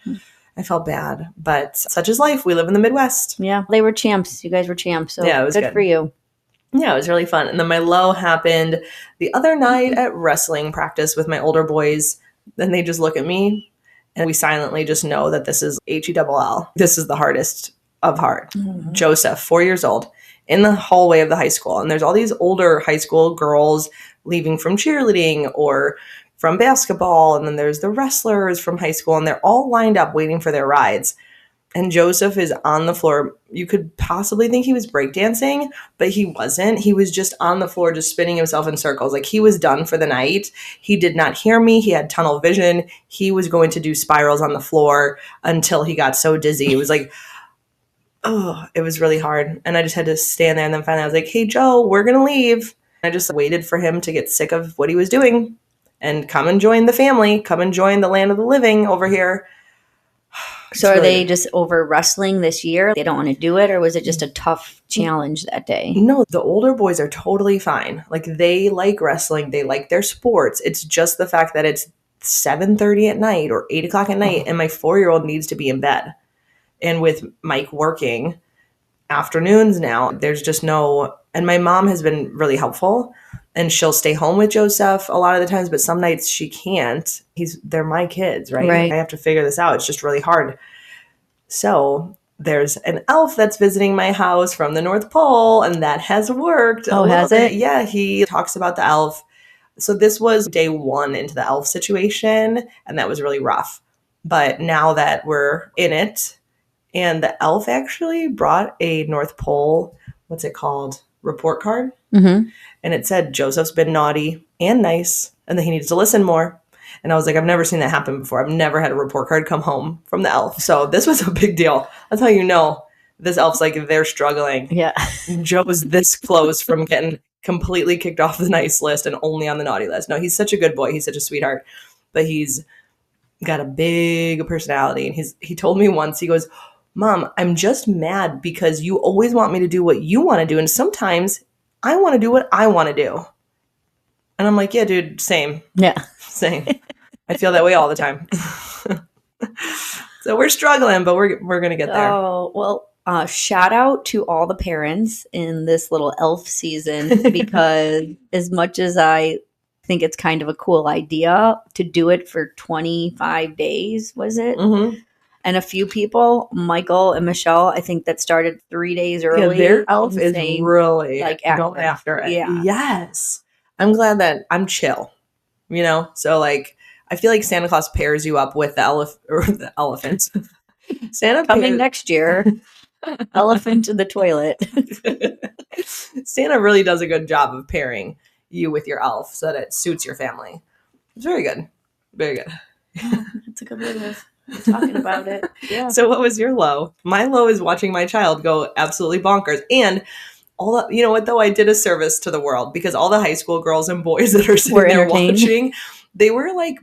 I felt bad, but such is life. We live in the Midwest. Yeah, they were champs. You guys were champs. So yeah, it was good for you. Yeah, it was really fun. And then my low happened the other night at wrestling practice with my older boys. Then they just look at me and we silently just know that this is HELL. This is the hardest of hard. Mm-hmm. Joseph, 4 years old, in the hallway of the high school. And there's all these older high school girls leaving from cheerleading or from basketball. And then there's the wrestlers from high school. And they're all lined up waiting for their rides. And Joseph is on the floor. You could possibly think he was breakdancing, but he wasn't. He was just on the floor, just spinning himself in circles. Like he was done for the night. He did not hear me. He had tunnel vision. He was going to do spirals on the floor until he got so dizzy. It was like, oh, it was really hard. And I just had to stand there. And then finally I was like, hey, Joe, we're going to leave. I just waited for him to get sick of what he was doing and come and join the family, come and join the land of the living over here. So are they just over wrestling this year? They don't want to do it? Or was it just a tough challenge that day? No, the older boys are totally fine. Like they like wrestling. They like their sports. It's just the fact that it's 7:30 at night or 8 o'clock at night. And my 4-year-old needs to be in bed. And with Mike working afternoons now, there's just no, and my mom has been really helpful. And she'll stay home with Joseph a lot of the times, but some nights she can't. They're my kids, right? I have to figure this out. It's just really hard. So there's an elf that's visiting my house from the North Pole, and that has worked. Oh, has it? Yeah, he talks about the elf. So this was day 1 into the elf situation, and that was really rough. But now that we're in it, and the elf actually brought a North Pole, what's it called? Report card. Mm-hmm. And it said Joseph's been naughty and nice, and that he needs to listen more. And I was like, I've never seen that happen before. I've never had a report card come home from the elf. So this was a big deal. That's how you know this elf's like, they're struggling. Yeah. Joe was this close from getting completely kicked off the nice list and only on the naughty list. No, he's such a good boy. He's such a sweetheart. But he's got a big personality. And he told me once, he goes, Mom, I'm just mad because you always want me to do what you want to do. And sometimes I want to do what I want to do. And I'm like, yeah, dude, same. Yeah. Same. I feel that way all the time. So we're struggling, but we're going to get there. Oh, well, shout out to all the parents in this little elf season, because as much as I think it's kind of a cool idea to do it for 25 days, was it? Mm-hmm. And a few people, Michael and Michelle, I think that started 3 days early. Yeah, their elf is really like going after it. Yeah. Yes. I'm glad that I'm chill, you know? So like, I feel like Santa Claus pairs you up with the elephants. Santa coming next year. Elephant in the toilet. Santa really does a good job of pairing you with your elf so that it suits your family. It's very good. Very good. It's a good way of talking about it. Yeah. So what was your low? My low is watching my child go absolutely bonkers. And all that, you know what though? I did a service to the world because all the high school girls and boys that are sitting there watching, they were like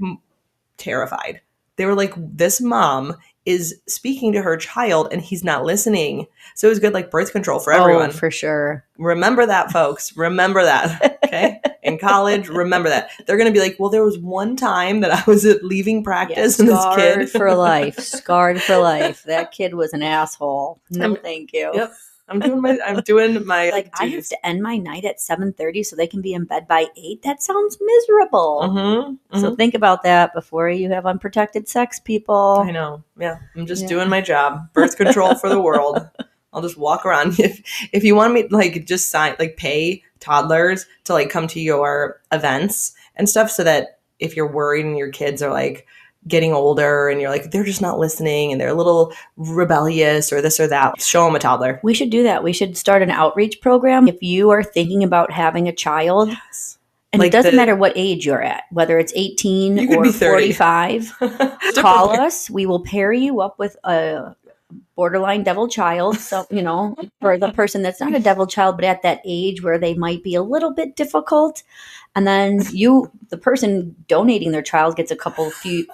terrified. They were like, this mom is speaking to her child and he's not listening. So it was good, like birth control for everyone. Oh, for sure. Remember that, folks. Remember that. Okay. In college, remember that. They're going to be like, well, there was one time that I was leaving practice and this kid. Scarred for life. Scarred for life. That kid was an asshole. No, thank you. Yep. I'm doing my like duties. I have to end my night at 7:30 so they can be in bed by 8. That sounds miserable. Mm-hmm. So think about that before you have unprotected sex, people. I know. Yeah. I'm just doing my job. Birth control for the world. I'll just walk around. If you want me like just pay toddlers to like come to your events and stuff so that if you're worried and your kids are like getting older and you're like, they're just not listening and they're a little rebellious or this or that, show them a toddler. We should do that. We should start an outreach program. If you are thinking about having a child, yes. And like it doesn't matter what age you're at, whether it's 18 or 45, call us. We will pair you up with a borderline devil child. So, you know, for the person that's not a devil child, but at that age where they might be a little bit difficult. And then the person donating their child gets a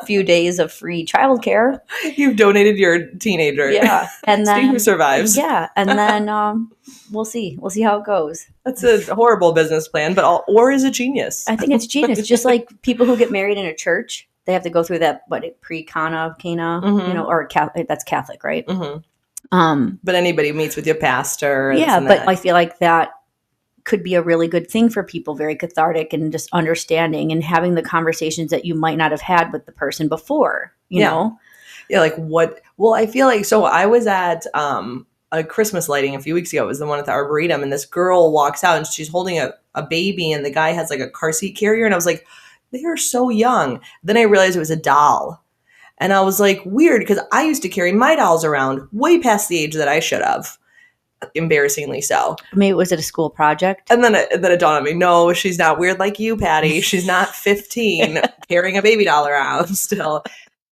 few days of free childcare. You've donated your teenager. Yeah. And then see who survives. Yeah. And then we'll see. We'll see how it goes. That's a horrible business plan, but or is it genius? I think it's genius. Just like people who get married in a church, they have to go through that pre-Cana, mm-hmm. You know, or that's Catholic, right? Mm-hmm. But anybody meets with your pastor. Yeah, but I feel like that could be a really good thing for people, very cathartic and just understanding and having the conversations that you might not have had with the person before, you know? Yeah, like what? Well, I feel like, so I was at a Christmas lighting a few weeks ago. It was the one at the Arboretum, and this girl walks out and she's holding a baby and the guy has like a car seat carrier. And I was like, they are so young. Then I realized it was a doll. And I was like, weird, because I used to carry my dolls around way past the age that I should have. Embarrassingly so. Maybe was it a school project? And then it dawned on me, no, she's not weird like you, Patty. She's not 15 carrying a baby doll around still.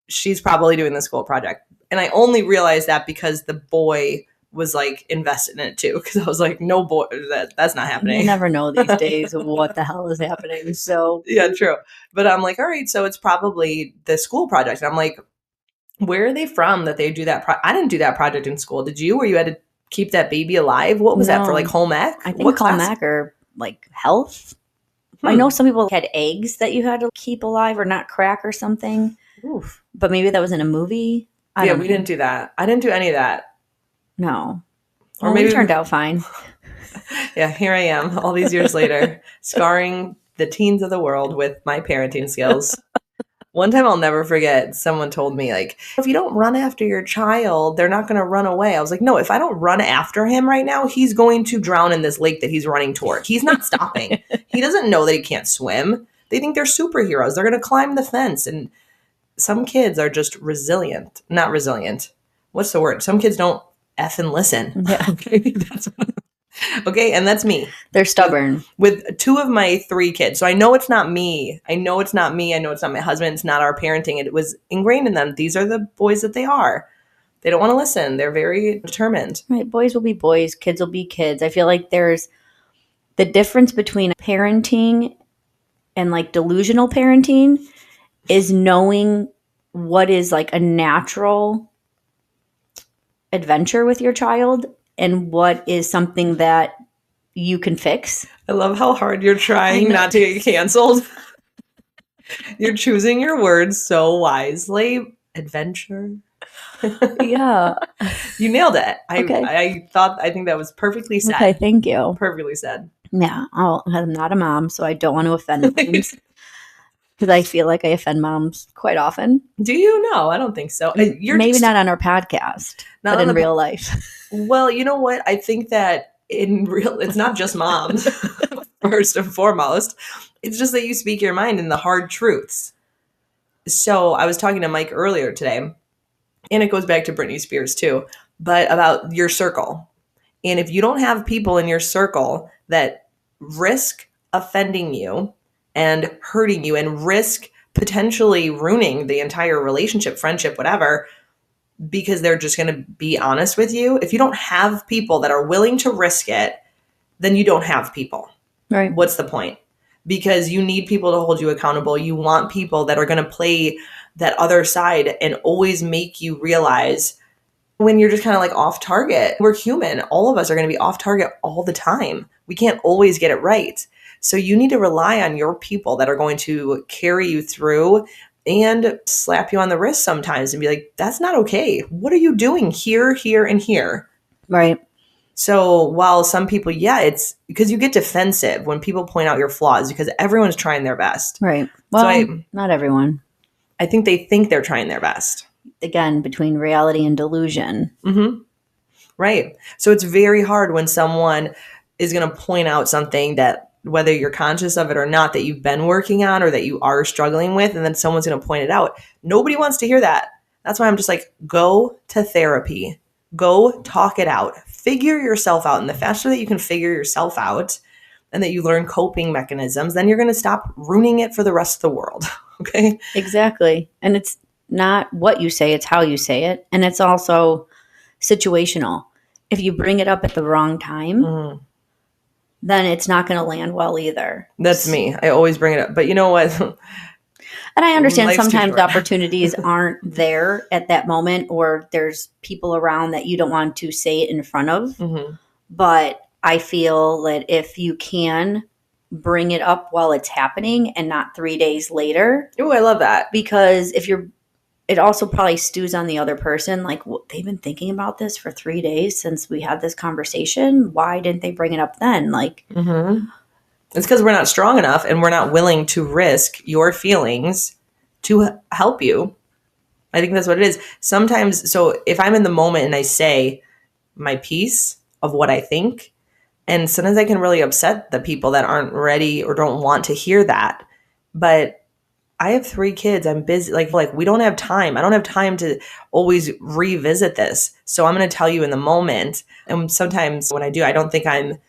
She's probably doing the school project. And I only realized that because the boy was like invested in it too. Because I was like, no boy, that's not happening. You never know these days what the hell is happening. So yeah, true. But I'm like, all right, so it's probably the school project. And I'm like, where are they from that they do that? I didn't do that project in school. Did you? Where you had to keep that baby alive? What was that for, like home ec? I think home ec or like health. I know some people had eggs that you had to keep alive or not crack or something. Oof. But maybe that was in a movie. We didn't do that. I didn't do any of that. No. Or maybe it turned out fine. Yeah, here I am all these years later, scarring the teens of the world with my parenting skills. One time I'll never forget, someone told me, like, if you don't run after your child, they're not going to run away. I was like, no, if I don't run after him right now, he's going to drown in this lake that he's running toward. He's not stopping. He doesn't know that he can't swim. They think they're superheroes. They're going to climb the fence. And some kids are just resilient. Not resilient. What's the word? Some kids don't effing listen. Yeah. Okay, and that's me. They're stubborn. With 2 of my 3 kids. So I know it's not me. I know it's not me. I know it's not my husband. It's not our parenting. It was ingrained in them. These are the boys that they are. They don't want to listen. They're very determined. Right. Boys will be boys. Kids will be kids. I feel like there's the difference between parenting and like delusional parenting is knowing what is like a natural adventure with your child and what is something that you can fix. I love how hard you're trying not to get canceled. You're choosing your words so wisely. Adventure. Yeah. You nailed it. Okay. I think that was perfectly said. Okay, thank you. Perfectly said. Yeah. I'm not a mom, so I don't want to offend moms. Because I feel like I offend moms quite often. Do you? No, I don't think so. Maybe not on our podcast, but in real life. Well, you know what? I think that it's not just moms, first and foremost. It's just that you speak your mind and the hard truths. So I was talking to Mike earlier today, and it goes back to Britney Spears too, but about your circle. And if you don't have people in your circle that risk offending you and hurting you and risk potentially ruining the entire relationship, friendship, whatever, because they're just going to be honest with you. If you don't have people that are willing to risk it, then you don't have people. Right. What's the point? Because you need people to hold you accountable. You want people that are going to play that other side and always make you realize when you're just kind of like off target. We're human. All of us are going to be off target all the time. We can't always get it right. So you need to rely on your people that are going to carry you through and slap you on the wrist sometimes and be like, that's not okay. What are you doing here, here, and here? Right. So while some people, it's because you get defensive when people point out your flaws because everyone's trying their best. Right. Well, not everyone. I think they think they're trying their best. Again, between reality and delusion. Mm-hmm. Right. So it's very hard when someone is going to point out something that whether you're conscious of it or not, that you've been working on or that you are struggling with, and then someone's going to point it out. Nobody wants to hear that. That's why I'm just like, go to therapy. Go talk it out. Figure yourself out. And the faster that you can figure yourself out and that you learn coping mechanisms, then you're going to stop ruining it for the rest of the world. Okay? Exactly. And it's not what you say, it's how you say it. And it's also situational. If you bring it up at the wrong time, then it's not going to land well either. That's me. I always bring it up. But you know what? And I understand sometimes opportunities aren't there at that moment, or there's people around that you don't want to say it in front of. Mm-hmm. But I feel that if you can bring it up while it's happening and not 3 days later. Oh, I love that. Because it also probably stews on the other person. Like, they've been thinking about this for 3 days since we had this conversation. Why didn't they bring it up then? Like, it's because we're not strong enough and we're not willing to risk your feelings to help you. I think that's what it is. Sometimes, so if I'm in the moment and I say my piece of what I think, and sometimes I can really upset the people that aren't ready or don't want to hear that. But I have 3 kids. I'm busy. Like we don't have time. I don't have time to always revisit this. So I'm going to tell you in the moment. And sometimes when I do, I don't think I'm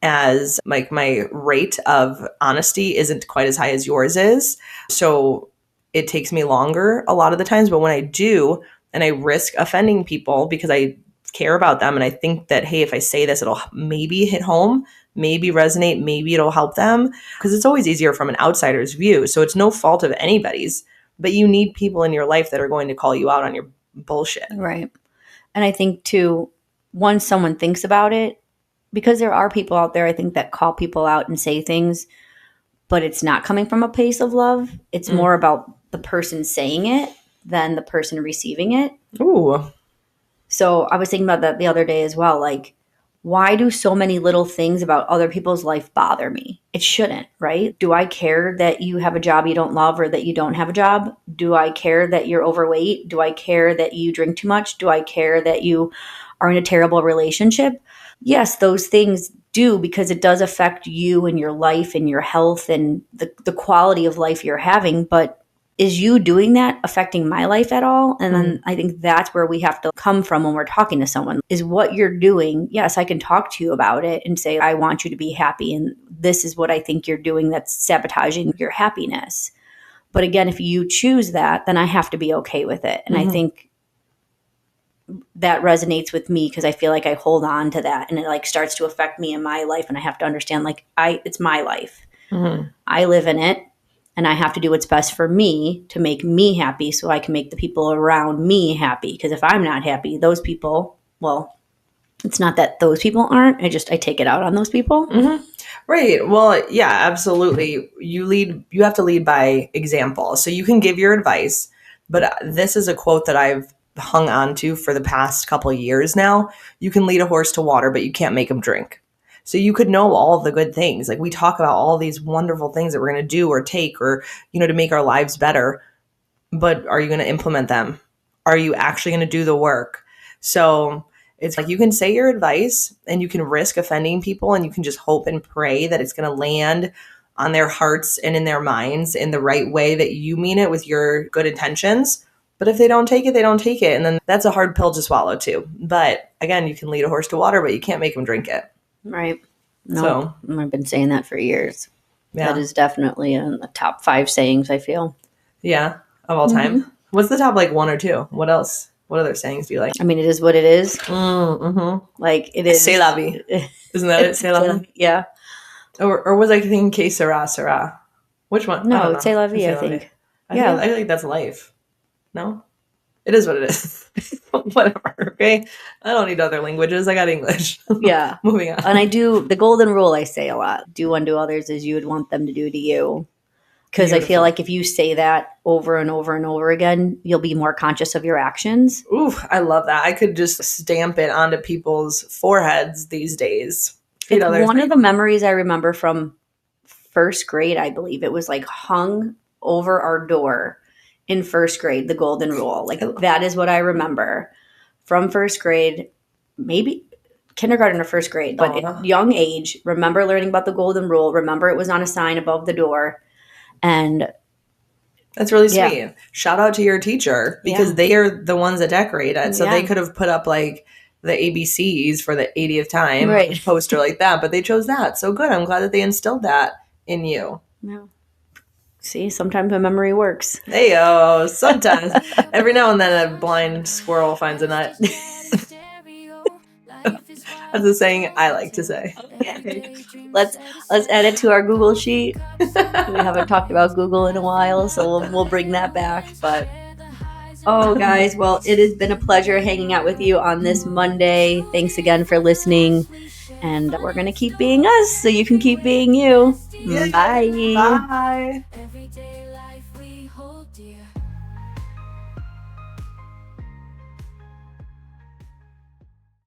as like my rate of honesty isn't quite as high as yours is. So it takes me longer a lot of the times. But when I do, and I risk offending people because I care about them and I think that, hey, if I say this, it'll maybe hit home, maybe resonate, maybe it'll help them, because it's always easier from an outsider's view. So it's no fault of anybody's, but you need people in your life that are going to call you out on your bullshit. Right. And I think too, once someone thinks about it, because there are people out there, I think, that call people out and say things, but it's not coming from a place of love. It's more about the person saying it than the person receiving it. Ooh. So I was thinking about that the other day as well. Like, why do so many little things about other people's life bother me? It shouldn't, right? Do I care that you have a job you don't love or that you don't have a job? Do I care that you're overweight? Do I care that you drink too much? Do I care that you are in a terrible relationship? yes, those things do, because it does affect you and your life and your health and the quality of life you're having. But is you doing that affecting my life at all? And then I think that's where we have to come from when we're talking to someone, is what you're doing. Yes, I can talk to you about it and say, I want you to be happy. And this is what I think you're doing that's sabotaging your happiness. But again, if you choose that, then I have to be okay with it. And I think that resonates with me, because I feel like I hold on to that and it like starts to affect me in my life. And I have to understand, like, it's my life. I live in it. And I have to do what's best for me to make me happy, so I can make the people around me happy. Because if I'm not happy, those people, well, it's not that those people aren't. I take it out on those people. Right. Well, yeah, absolutely. You have to lead by example. So you can give your advice, but this is a quote that I've hung on to for the past couple of years now. You can lead a horse to water, but you can't make him drink. So you could know all of the good things. Like, we talk about all these wonderful things that we're going to do or take, or, to make our lives better. But are you going to implement them? Are you actually going to do the work? So it's like, you can say your advice and you can risk offending people, and you can just hope and pray that it's going to land on their hearts and in their minds in the right way, that you mean it with your good intentions. But if they don't take it, they don't take it. And then that's a hard pill to swallow too. But again, you can lead a horse to water, but you can't make them drink it. Right. No, I've been saying that for years. Yeah. That is definitely in the top 5 sayings, I feel. Yeah, of all time. What's the top, like, 1 or 2? What else? What other sayings do you like? I mean, it is what it is. Like, it is. C'est la vie. Isn't that it? C'est la vie? Yeah. Or was I thinking que sera, sera? Which one? No, c'est la vie, I think. I think that's life. No? It is what it is. Whatever, okay? I don't need other languages. I got English. Yeah. Moving on. And I do, the golden rule I say a lot, do unto others as you would want them to do to you. Because I feel like if you say that over and over and over again, you'll be more conscious of your actions. Ooh, I love that. I could just stamp it onto people's foreheads these days. It's one of the memories I remember from first grade, I believe. It was like hung over our door in first grade, the golden rule. Like, that is what I remember from first grade, maybe kindergarten or first grade, but at young age, remember learning about the golden rule. Remember it was on a sign above the door. And that's really sweet. Shout out to your teacher, because they are the ones that decorate it. So they could have put up like the ABCs for the 80th time, a poster like that, but they chose that. So good. I'm glad that they instilled that in you. Yeah. See, sometimes a memory works. Hey-o, sometimes. Every now and then a blind squirrel finds a nut. That's a saying I like to say. Okay. Let's add it to our Google sheet. We haven't talked about Google in a while, so we'll bring that back. But guys, well, it has been a pleasure hanging out with you on this Monday. Thanks again for listening, and we're gonna keep being us, so you can keep being you. Yeah. Bye. Bye.